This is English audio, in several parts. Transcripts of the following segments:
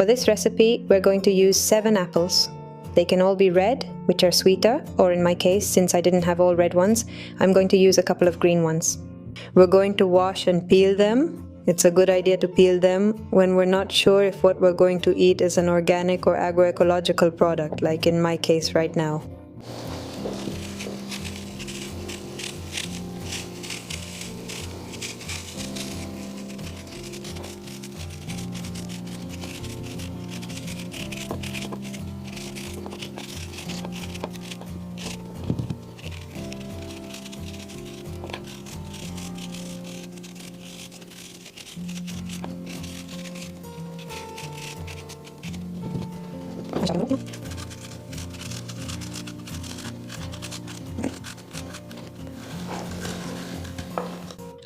For this recipe, we're going to use 7 apples. They can all be red, which are sweeter, or in my case, since I didn't have all red ones, I'm going to use a couple of green ones. We're going to wash and peel them. It's a good idea to peel them when we're not sure if what we're going to eat is an organic or agroecological product, like in my case right now.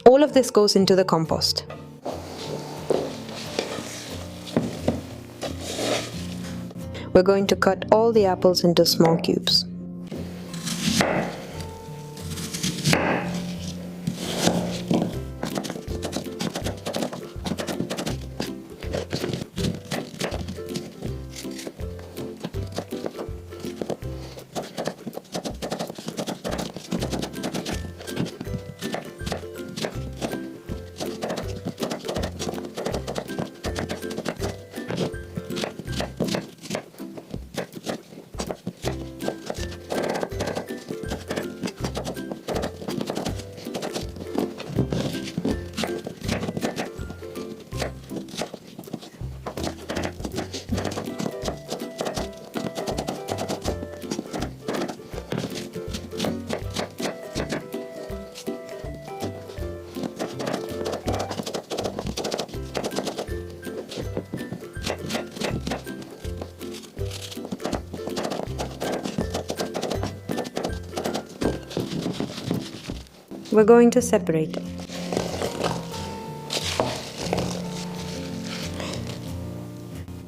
All of this goes into the compost. We're going to cut all the apples into small cubes. We're going to separate it.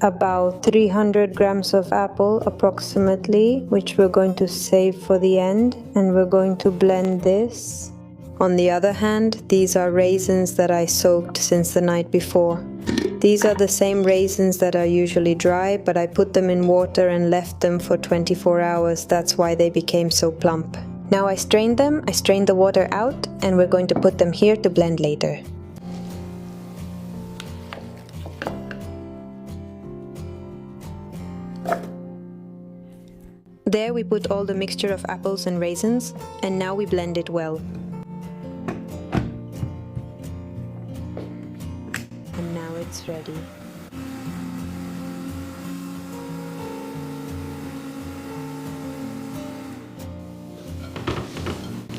About 300 grams of apple approximately, which we're going to save for the end, and we're going to blend this. On the other hand, these are raisins that I soaked since the night before. These are the same raisins that are usually dry, but I put them in water and left them for 24 hours. That's why they became so plump. Now I strained them, I strained the water out, and we're going to put them here to blend later. There we put all the mixture of apples and raisins, and now we blend it well. And now it's ready.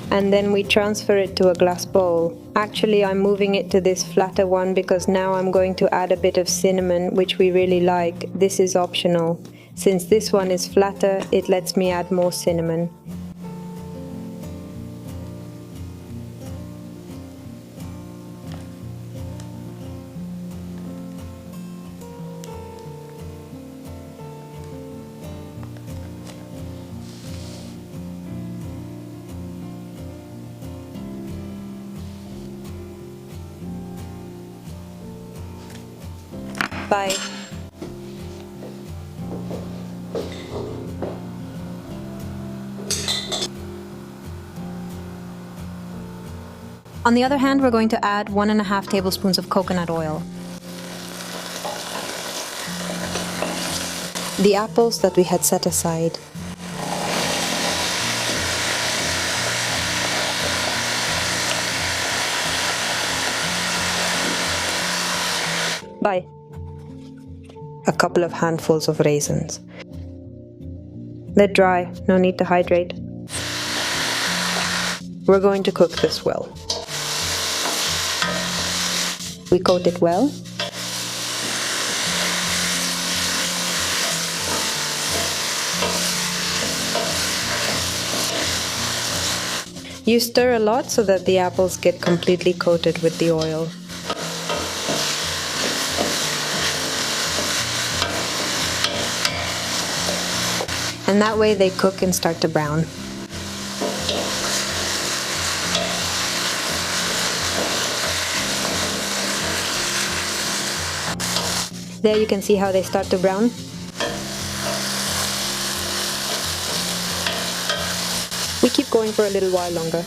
And then we transfer it to a glass bowl. Actually, I'm moving it to this flatter one because now I'm going to add a bit of cinnamon, which we really like. This is optional. Since this one is flatter, it lets me add more cinnamon. Bye. On the other hand, we're going to add 1.5 tablespoons of coconut oil. The apples that we had set aside. Bye. A couple of handfuls of raisins. They're dry, no need to hydrate. We're going to cook this well. We coat it well. You stir a lot so that the apples get completely coated with the oil. And that way they cook and start to brown. There you can see how they start to brown. We keep going for a little while longer.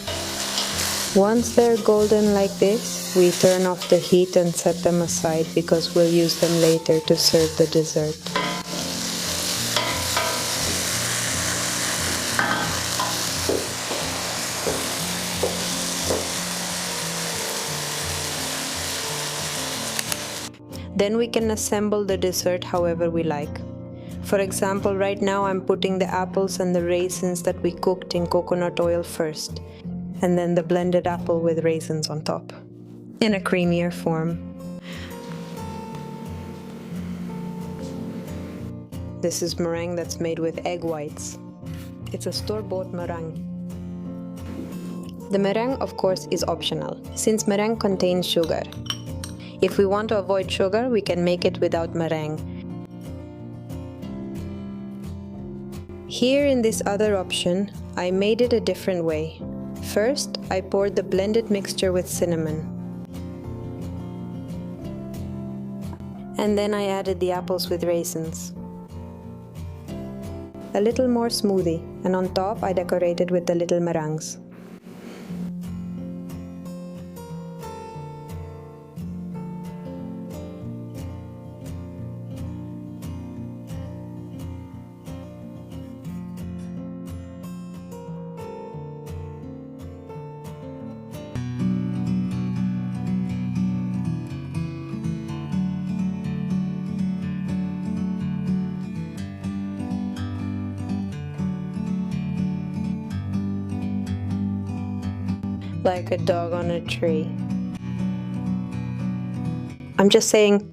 Once they're golden like this, we turn off the heat and set them aside because we'll use them later to serve the dessert. Then we can assemble the dessert however we like. For example, right now I'm putting the apples and the raisins that we cooked in coconut oil first, and then the blended apple with raisins on top, in a creamier form. This is meringue that's made with egg whites. It's a store-bought meringue. The meringue, of course, is optional, since meringue contains sugar. If we want to avoid sugar, we can make it without meringue. Here in this other option, I made it a different way. First, I poured the blended mixture with cinnamon. And then I added the apples with raisins. A little more smoothie, and on top I decorated with the little meringues. Like a dog on a tree. I'm just saying,